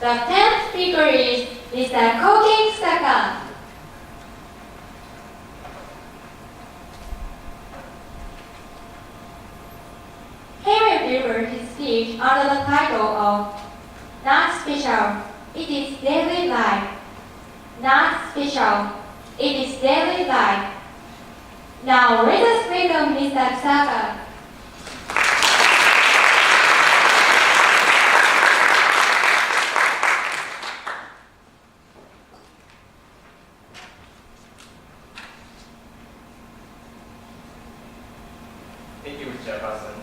The 10th speaker is Mr. Koki Kusaka. He will deliver his speech under the title of Not Special, It is Daily Life. Not Special, It is Daily Life. Now let us welcome Mr. Kusaka. Thank you, Chairperson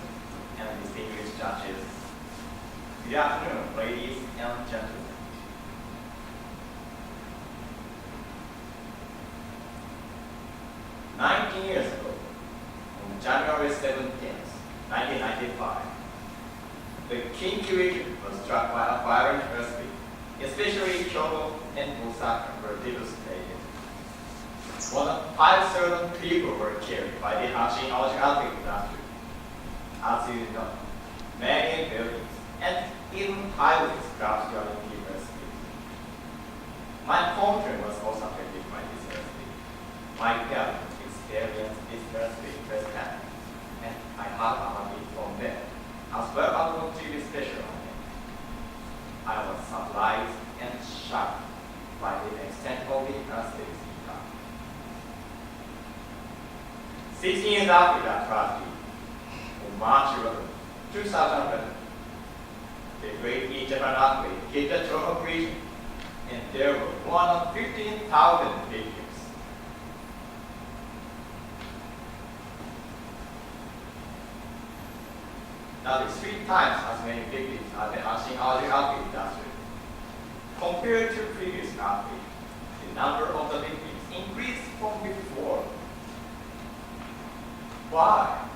and distinguished judges. Good afternoon, ladies and gentlemen. "19 years ago, on January 17th, 1995, the Kinki region was struck by a violent earthquake, especially Kyoto and Osaka were devastated. More than 5,000 people were killed by the Hanshin earthquake disaster. As you know, many buildings and even highways collapsed during the earthquake. My hometown was also affected by this earthquake. My parents experienced this earthquake firsthand, and I had a bit from them, as well as what to be special on it. I was surprised and shocked by the extent of the earthquake's impact. 16 years after that tragedy, on March 11, 2011, the Great East Japan earthquake hit the Tohoku region, and there were more than 15,000 victims. That is 3 times as many victims as the Hanshin earthquake disaster. Compared to previous earthquake, the number of the victims increased from before. Why?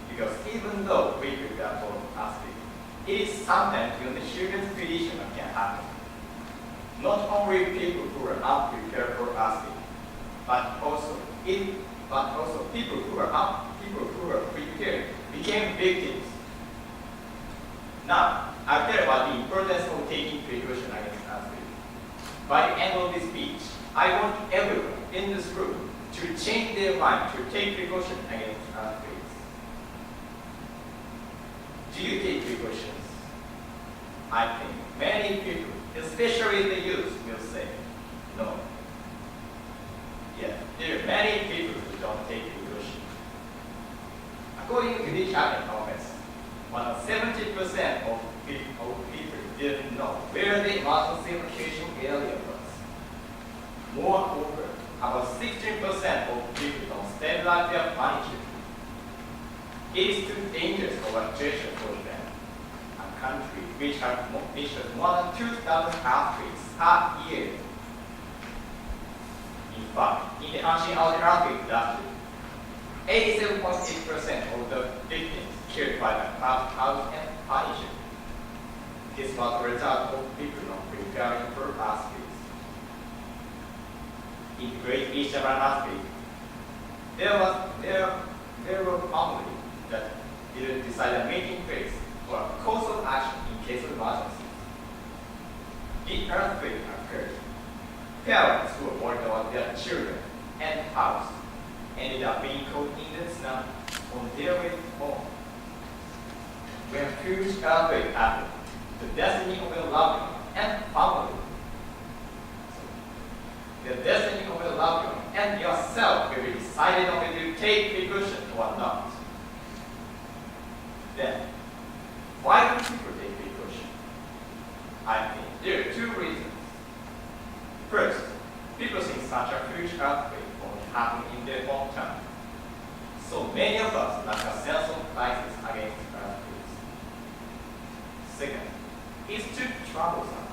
Because even though we prepare for earthquake, it is sometimes when the human condition can happen. Not only people who are unprepared for earthquake, but also people who are prepared became victims. Now, I'll tell about the importance of taking precaution against earthquake. By the end of this speech, I want everyone in this room to change their mind to take precaution against earthquakes. Do you take precautions? I think many people, especially the youth, will say no. Yet, there are many people who don't take precaution. According to the Japan office, more than 70% of people didn't know where the emergency evacuation area was. Moreover, about 16% of people don't stabilize their furniture. It is too dangerous for evacuation for them. A country which has more than 2,000 earthquakes per year. In fact, in the Hanshin earthquake disaster, 87.8% of the victims killed by the house and furniture. This was the result of people not preparing for earthquakes. In the Great East Japan earthquake, there were families that didn't decide a meeting place for a course of action in case of emergencies. The earthquake occurred. Parents who were worried about their children and house ended up being caught in the tsunami on their way home. When a huge earthquake happened, the destiny of your loved one and family, the destiny of your loved one and yourself will be decided on whether you take precaution or not. Then, why do people take precaution? I think there are 2 reasons. First, people think such a huge earthquake only happened in their hometown. So many of us lack a sense of crisis against earthquakes. Second, it's too troublesome.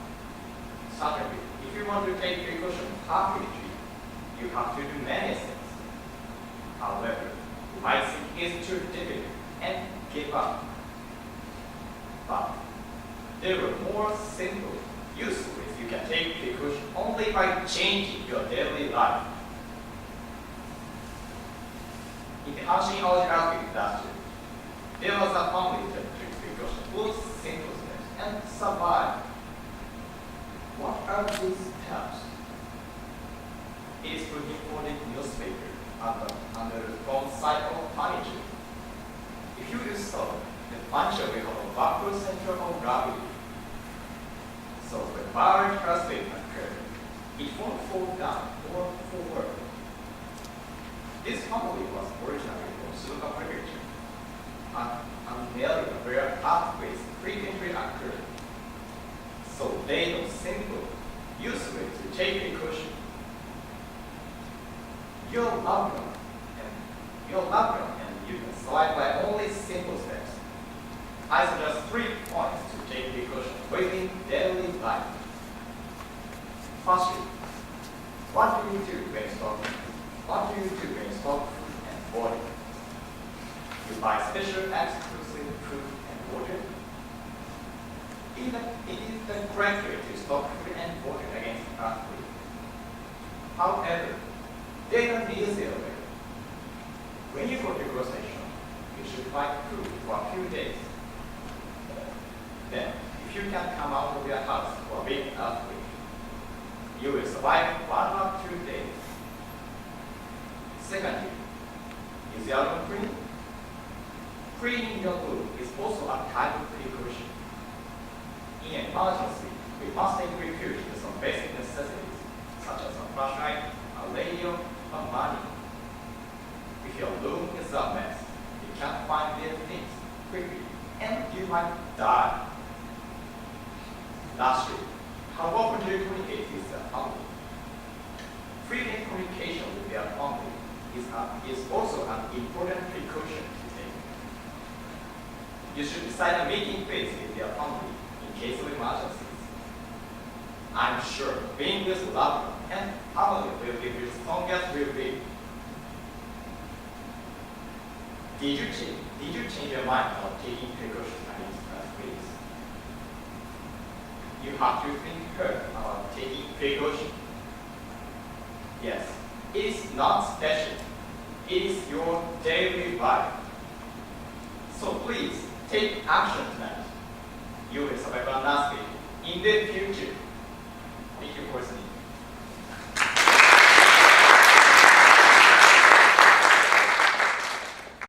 Certainly, if you want to take precaution halfway, you have to do many things. However, you might think it's too difficult and give up. But there are more simple, useful ways you can take precaution only by changing your daily life. In the Hanshin earthquake disaster, there was a family that took precaution, both simple steps and survive. What are these steps? It is put in for the newspaper under the form cycle furniture. If you do so, the furniture will have a backward center of gravity. So when violent earthquake occurs, it won't fall down or forward. This family was originally from Suzuka Prefecture, an area where earthquakes frequently occur. So they know simple, useful way to take precaution. Your loved one and you can survive by only simple steps. I suggest 3 points to take precaution within daily life. Firstly, what do you do when stock food and water? You buy special exclusive food and water. It is the correct way to stock food and water against earthquake. However, there are easier way. When you go to grocery shop, you should buy food for a few days. Then, if you can come out of your house for a big earthquake, you will survive 1 or 2 days. Secondly, is your room clean? Cleaning your room is also a type of precaution. In an emergency, we must take refuge to some basic necessities, such as a flashlight, a radio, or money. If your room is a mess, you can't find their things quickly, and you might die. Lastly, how often do you communicate with your family? Frequent communication with your family is also an important precaution to take. You should decide a meeting place with your family in case of emergencies. I'm sure being with loved one and family will give you the strongest will-being. Did you change your mind about taking precautions against earthquakes? You have to think hard about taking precaution. Yes, it is not special. It is your daily life. So please take action tonight. You will survive an earthquake in the future. Thank you for listening.